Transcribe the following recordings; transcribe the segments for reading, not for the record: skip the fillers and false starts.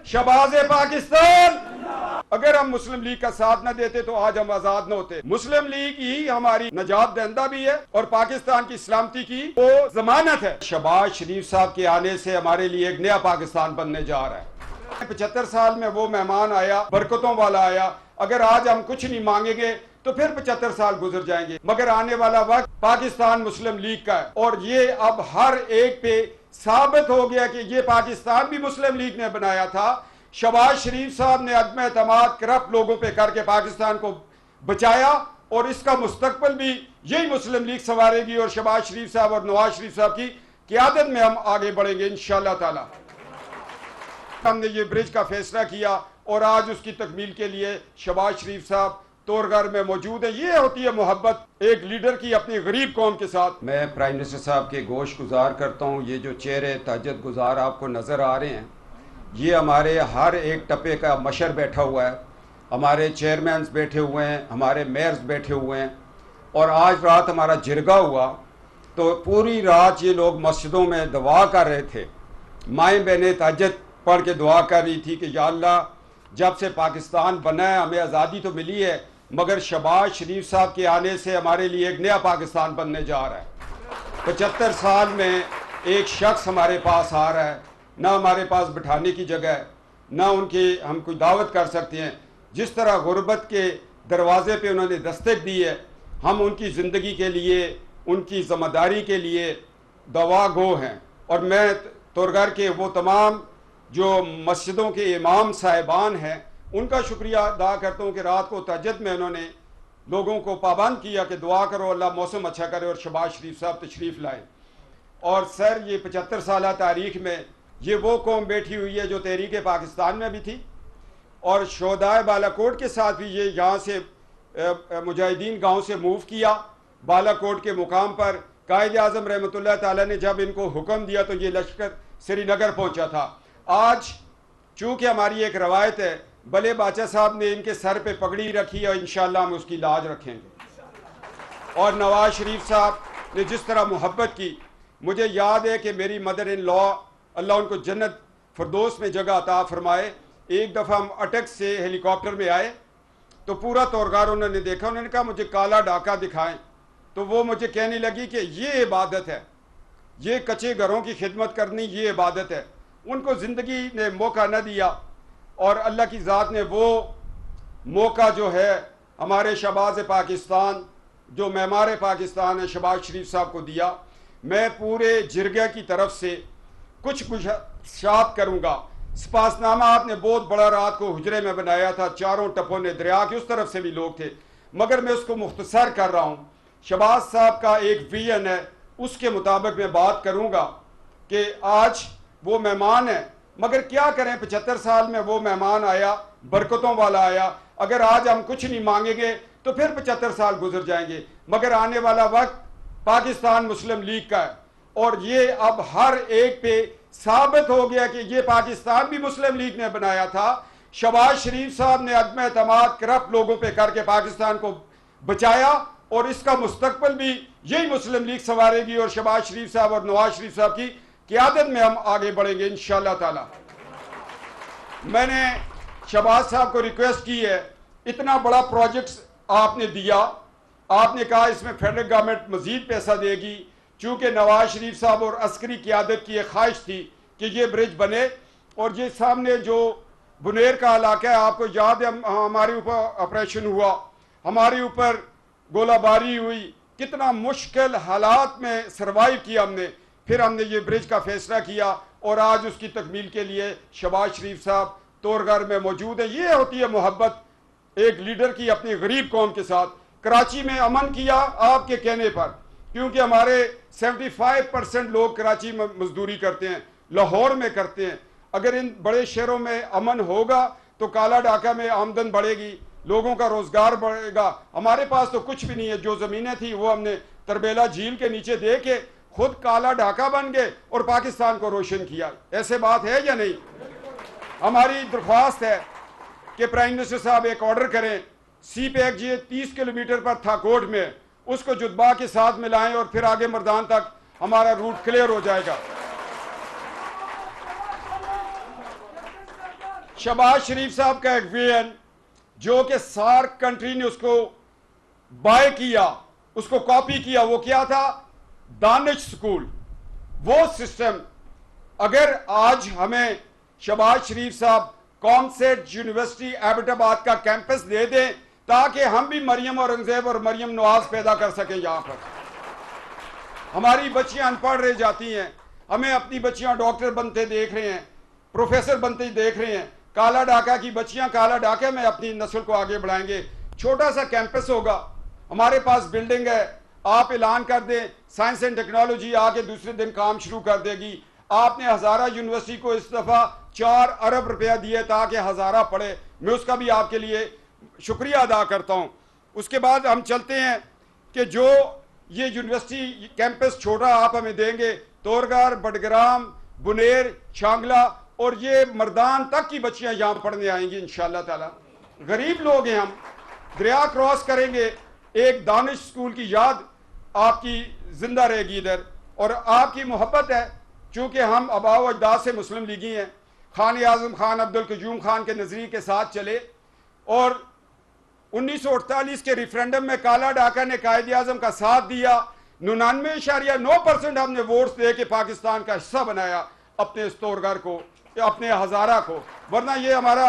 शहबाज पाकिस्तान। अगर हम मुस्लिम लीग का साथ न देते तो आज हम आजाद न होते। मुस्लिम लीग ही हमारी नजात दहिंदा भी है और पाकिस्तान की सलामती की वो जमानत है। शहबाज शरीफ साहब के आने से हमारे लिए एक नया पाकिस्तान बनने जा रहा है। 75 साल में वो मेहमान आया, बरकतों वाला आया। अगर आज हम कुछ नहीं मांगेंगे तो फिर 75 साल गुजर जाएंगे, मगर आने वाला वक्त पाकिस्तान मुस्लिम लीग का है और ये अब हर एक पे साबित हो गया कि ये पाकिस्तान भी मुस्लिम लीग ने बनाया था। शहबाज शरीफ साहब ने अदम एतमाद करप्ट लोगों पे करके पाकिस्तान को बचाया और इसका मुस्तकबिल भी यही मुस्लिम लीग संवारेगी और शहबाज शरीफ साहब और नवाज शरीफ साहब की क़यादत में हम आगे बढ़ेंगे इंशाअल्लाह ताला। हमने ये ब्रिज का फैसला किया और आज उसकी तकमील के लिए शहबाज शरीफ साहब तोरगर में मौजूद है। ये होती है मोहब्बत एक लीडर की अपनी गरीब कौम के साथ। मैं प्राइम मिनिस्टर साहब के गोश गुजार करता हूँ। ये जो चेहरे तहज्जुद गुजार आपको नज़र आ रहे हैं, ये हमारे हर एक टप्पे का मशर बैठा हुआ है, हमारे चेयरमैन बैठे हुए हैं, हमारे मेयर्स बैठे हुए हैं। और आज रात हमारा जिरगा हुआ तो पूरी रात ये लोग मस्जिदों में दुआ कर रहे थे। माएँ बहनें तहज्जुद पढ़ के दुआ कर रही थी कि या अल्लाह, जब से पाकिस्तान बना है हमें आज़ादी तो मिली है, मगर शहबाज शरीफ साहब के आने से हमारे लिए एक नया पाकिस्तान बनने जा रहा है। 75 साल में एक शख्स हमारे पास आ रहा है, ना हमारे पास बिठाने की जगह है, ना उनकी हम कोई दावत कर सकते हैं। जिस तरह गुर्बत के दरवाजे पे उन्होंने दस्तक दी है, हम उनकी ज़िंदगी के लिए, उनकी ज़िम्मेदारी के लिए दवा गो हैं। और मैं तोरगर के वो तमाम जो मस्जिदों के इमाम साहिबान हैं उनका शुक्रिया अदा करता हूँ कि रात को तहज्जुद में उन्होंने लोगों को पाबंद किया कि दुआ करो अल्लाह मौसम अच्छा करे और शहबाज शरीफ साहब तशरीफ़ लाए। और सर, ये 75 साल तारीख में ये वो कौम बैठी हुई है जो तहरीक पाकिस्तान में भी थी और शोहदाए बालाकोट के साथ भी ये यहाँ से मुजाहिदीन गांव से मूव किया बालाकोट के मुकाम पर। कायद आज़म रहमतुल्लाह ताला ने जब इनको हुक्म दिया तो ये लश्कर श्रीनगर पहुँचा था। आज चूँकि हमारी एक रवायत है, भले बादशाह साहब ने इनके सर पे पगड़ी रखी है, इंशाअल्लाह हम उसकी लाज रखेंगे। और नवाज शरीफ साहब ने जिस तरह मोहब्बत की, मुझे याद है कि मेरी मदर इन लॉ, अल्लाह उनको जन्नत फिरदौस में जगह अता फरमाए, एक दफ़ा हम अटक से हेलीकॉप्टर में आए तो पूरा तोरगार उन्होंने देखा। उन्होंने कहा मुझे काला डाका दिखाएं, तो वो मुझे कहने लगी कि ये इबादत है, ये कच्चे घरों की खिदमत करनी ये इबादत है। उनको ज़िंदगी ने मौका न दिया और अल्लाह की ज़ात ने वो मौका जो है हमारे शहबाज पाकिस्तान, जो मेमार पाकिस्तान है, शहबाज शरीफ साहब को दिया। मैं पूरे जिरगे की तरफ से कुछ गुज़ारिश करूँगा। स्पासनामा आपने बहुत बड़ा रात को हुजरे में बनाया था, चारों टप्पों ने, दरिया की उस तरफ से भी लोग थे, मगर मैं उसको मुख्तसर कर रहा हूँ। शहबाज साहब का एक विजन है, उसके मुताबिक मैं बात करूँगा कि आज वो मेहमान है, मगर क्या करें 75 साल में वो मेहमान आया, बरकतों वाला आया। अगर आज हम कुछ नहीं मांगेंगे तो फिर 75 साल गुजर जाएंगे, मगर आने वाला वक्त पाकिस्तान मुस्लिम लीग का है और ये अब हर एक पे साबित हो गया कि ये पाकिस्तान भी मुस्लिम लीग ने बनाया था। शहबाज शरीफ साहब ने अदम एतमाद करप्ट लोगों पे करके पाकिस्तान को बचाया और इसका मुस्तकबिल भी यही मुस्लिम लीग संवारेगी और शहबाज शरीफ साहब और नवाज शरीफ साहब की क़यादत में हम आगे बढ़ेंगे इंशाअल्लाह ताला। मैंने शहबाज साहब को रिक्वेस्ट की है, इतना बड़ा प्रोजेक्ट आपने दिया, आपने कहा इसमें फेडरल गवर्नमेंट मजीद पैसा देगी, चूँकि नवाज शरीफ साहब और अस्करी क़यादत की एक ख्वाहिश थी कि ये ब्रिज बने। और ये सामने जो बुनेर का इलाका है, आपको याद है हमारे ऊपर ऑपरेशन हुआ, हमारे ऊपर गोलाबारी हुई, कितना मुश्किल हालात में सर्वाइव किया हमने, फिर हमने ये ब्रिज का फैसला किया और आज उसकी तकमील के लिए शहबाज शरीफ साहब तोरगर में मौजूद है। ये होती है मोहब्बत एक लीडर की अपनी गरीब कौम के साथ। कराची में अमन किया आपके कहने पर, क्योंकि हमारे 75% लोग कराची में मजदूरी करते हैं, लाहौर में करते हैं। अगर इन बड़े शहरों में अमन होगा तो काला डाका में आमदन बढ़ेगी, लोगों का रोजगार बढ़ेगा। हमारे पास तो कुछ भी नहीं है, जो ज़मीनें थी वो हमने तरबेला झील के नीचे दे के खुद काला डाका बन गए और पाकिस्तान को रोशन किया। ऐसे बात है या नहीं? हमारी दरख्वास्त है कि प्राइम मिनिस्टर साहब एक ऑर्डर करें, सी पैक जी 30 किलोमीटर पर था कोर्ट में, उसको जुद्बा के साथ मिलाएं और फिर आगे मर्दान तक हमारा रूट क्लियर हो जाएगा। शहबाज शरीफ साहब का एक विजन जो कि सार्क कंट्री ने उसको बाय किया, उसको कॉपी किया, वो क्या था? दानिश स्कूल। वो सिस्टम अगर आज हमें शहबाज शरीफ साहब कॉमसेट यूनिवर्सिटी एबटाबाद का कैंपस दे दें ताकि हम भी मरियम औरंगजेब और मरियम नवाज पैदा कर सकें। यहां पर हमारी बच्चियां अनपढ़ रह जाती हैं, हमें अपनी बच्चियां डॉक्टर बनते देख रहे हैं, प्रोफेसर बनते देख रहे हैं। काला डाका की बच्चियां काला डाके में अपनी नस्ल को आगे बढ़ाएंगे। छोटा सा कैंपस होगा, हमारे पास बिल्डिंग है, आप ऐलान कर दें साइंस एंड टेक्नोलॉजी आके दूसरे दिन काम शुरू कर देगी। आपने हजारा यूनिवर्सिटी को इस दफा 4 अरब रुपया दिए ताकि हजारा पढ़े, मैं उसका भी आपके लिए शुक्रिया अदा करता हूं। उसके बाद हम चलते हैं कि जो ये यूनिवर्सिटी कैंपस छोटा आप हमें देंगे, तोरगार, बडग्राम, बुनेर, छांगला और ये मर्दान तक की बच्चियां यहां पढ़ने आएंगी इंशाअल्लाह ताला। गरीब लोग हैं हम, दरिया क्रॉस करेंगे, एक दानिश स्कूल की याद आपकी जिंदा रहेगी इधर, और आपकी मोहब्बत है। चूंकि हम आबाओ अजदाद से मुस्लिम लीगी हैं, खान आजम खान अब्दुल कयूम खान के नजरिए के साथ चले, और 1948 के रेफरेंडम में काला डाका ने कायद आजम का साथ दिया। 99.9% हमने वोट्स दे के पाकिस्तान का हिस्सा बनाया अपने इस तोरगार को, अपने हजारा को, वरना ये हमारा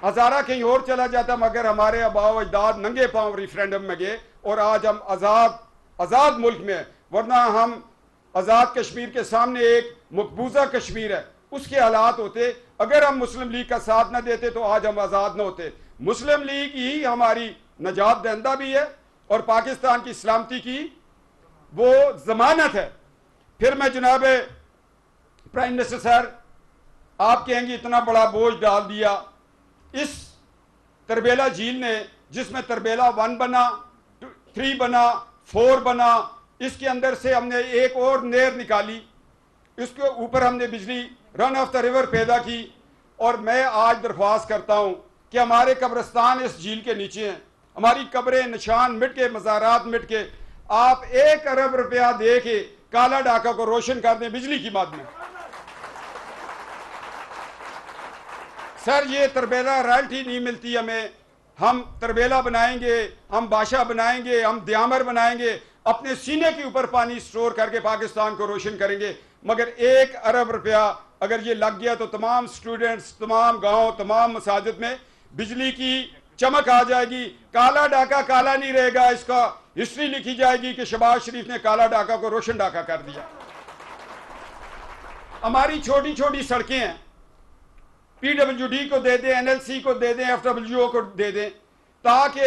हजारा कहीं और चला जाता। मगर हमारे आबाओ अजदाद नंगे पांव रेफरेंडम में गए और आज हम आजाद मुल्क में, वरना हम आजाद कश्मीर के सामने एक मकबूजा कश्मीर है, उसके हालात होते। अगर हम मुस्लिम लीग का साथ न देते तो आज हम आजाद न होते। मुस्लिम लीग ही हमारी नजात दहिंदा भी है और पाकिस्तान की सलामती की वो जमानत है। फिर मैं जनाब प्राइम मिनिस्टर सर, आप कहेंगे इतना बड़ा बोझ डाल दिया इस तरबेला झील ने, जिसमें तरबेला 1 बना, 3 बना, 4 बना, इसके अंदर से हमने एक और नहर निकाली, इसके ऊपर हमने बिजली रन ऑफ द रिवर पैदा की। और मैं आज दरख्वास्त करता हूं कि हमारे कब्रिस्तान इस झील के नीचे हैं, हमारी कब्रें निशान मिट के, मज़ारात मिट के, आप 1 अरब रुपया दे के काला डाका को रोशन कर दें बिजली की मद में। सर ये तरबेला रॉयल्टी नहीं मिलती हमें, हम तरबेला बनाएंगे, हम बादशाह बनाएंगे, हम दयामर बनाएंगे, अपने सीने के ऊपर पानी स्टोर करके पाकिस्तान को रोशन करेंगे। मगर 1 अरब रुपया अगर ये लग गया तो तमाम स्टूडेंट्स, तमाम गांव, तमाम मसाजिद में बिजली की चमक आ जाएगी। काला डाका काला नहीं रहेगा, इसका हिस्ट्री लिखी जाएगी कि शहबाज शरीफ ने काला डाका को रोशन डाका कर दिया। हमारी छोटी छोटी सड़कें हैं, PWD को दे दें, NLC को दे दें, FWO को दे दें, ताकि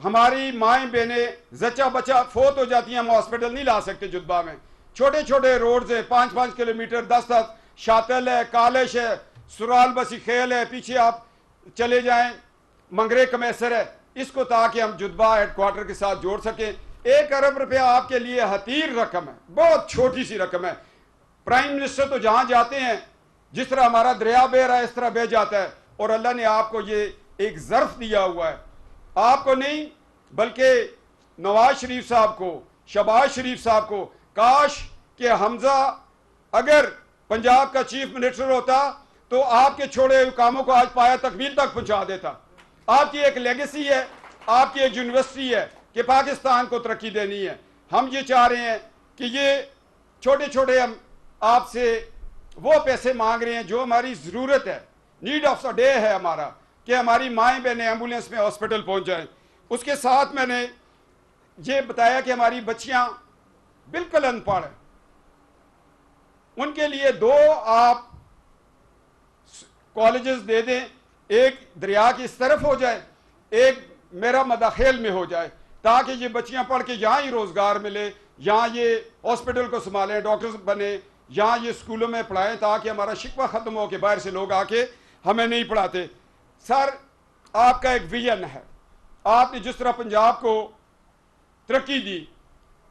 हमारी माएँ बहनें जच्चा बच्चा फोत हो जाती हैं, हम हॉस्पिटल नहीं ला सकते जुद्बा में। छोटे छोटे रोड्स हैं, 5-5 किलोमीटर, 10-10, शातल है, कालिश है, सुराल बसी खेल है, पीछे आप चले जाएं मंगरे कमेसर है, इसको ताकि हम जुद्बा हेडक्वार्टर के साथ जोड़ सकें। 1 अरब रुपया आपके लिए हतीर रकम है, बहुत छोटी सी रकम है। प्राइम मिनिस्टर तो जहां जाते हैं, जिस तरह हमारा दरिया बह रहा है इस तरह बह जाता है, और अल्लाह ने आपको ये एक ज़र्फ दिया हुआ है, आपको नहीं बल्कि नवाज शरीफ साहब को, शहबाज शरीफ साहब को। काश कि हमजा अगर पंजाब का चीफ मिनिस्टर होता तो आपके छोड़े हुए कामों को आज पाया तकमील तक पहुंचा देता। आपकी एक लेगेसी है, आपकी एक यूनिवर्सिटी है कि पाकिस्तान को तरक्की देनी है। हम ये चाह रहे हैं कि ये छोटे छोटे हम आपसे वो पैसे मांग रहे हैं जो हमारी ज़रूरत है, नीड ऑफ द डे है हमारा, कि हमारी माएँ बहनें एम्बुलेंस में हॉस्पिटल पहुंच जाएं। उसके साथ मैंने ये बताया कि हमारी बच्चियां बिल्कुल अनपढ़ हैं, उनके लिए 2 आप कॉलेजेस दे दें, एक दरिया की इस तरफ हो जाए, एक मेरा मदाखेल में हो जाए, ताकि ये बच्चियां पढ़ के यहाँ ही रोजगार मिले, यहाँ ये हॉस्पिटल को संभालें, डॉक्टर्स बने, यहाँ ये स्कूलों में पढ़ाएं, ताकि हमारा शिकवा खत्म हो के बाहर से लोग आके हमें नहीं पढ़ाते। सर आपका एक विजन है, आपने जिस तरह पंजाब को तरक्की दी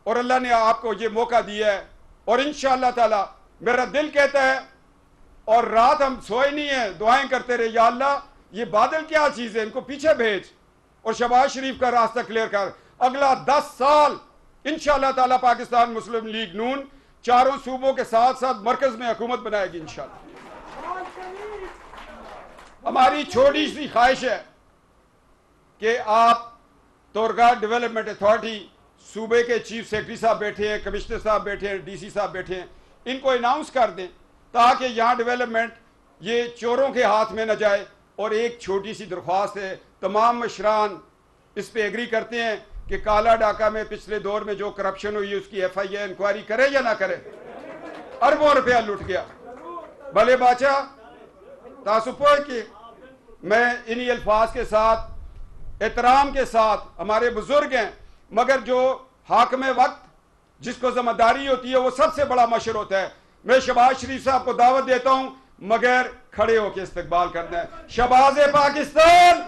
और अल्लाह ने आपको ये मौका दिया है, और इंशाअल्लाह ताला मेरा दिल कहता है, और रात हम सोए नहीं है, दुआएं करते रहे, या अल्लाह ये बादल क्या चीज़ है, इनको पीछे भेज और शहबाज शरीफ का रास्ता क्लियर कर। अगला 10 साल इंशाअल्लाह ताला पाकिस्तान मुस्लिम लीग नून 4 सूबों के साथ साथ मरकज में हुकूमत बनाएगी इंशाअल्लाह। ہماری چھوٹی سی خواہش ہے کہ آپ تورگا ڈیولپمنٹ اتھارٹی صوبے کے چیف سیکرٹری صاحب بیٹھے ہیں، کمشنر صاحب بیٹھے ہیں، ڈی سی صاحب بیٹھے ہیں، ان کو اناؤنس کر دیں تاکہ یہاں ڈیولپمنٹ یہ چوروں کے ہاتھ میں نہ جائے. اور ایک چھوٹی سی درخواست ہے، تمام مشران اس پہ ایگری کرتے ہیں کہ کالا ڈاکہ میں پچھلے دور میں جو کرپشن ہوئی اس کی FIA انکوائری کرے یا نہ کرے؟ اربوں روپیہ لٹ گیا. بھلے باچا تاسپو کہ میں انہی الفاظ کے ساتھ احترام کے ساتھ، ہمارے بزرگ ہیں، مگر جو حاکم وقت جس کو ذمہ داری ہوتی ہے وہ سب سے بڑا مشر ہوتا ہے. میں شہباز شریف صاحب کو دعوت دیتا ہوں مگر کھڑے ہو کے استقبال کرنا ہے. شہباز پاکستان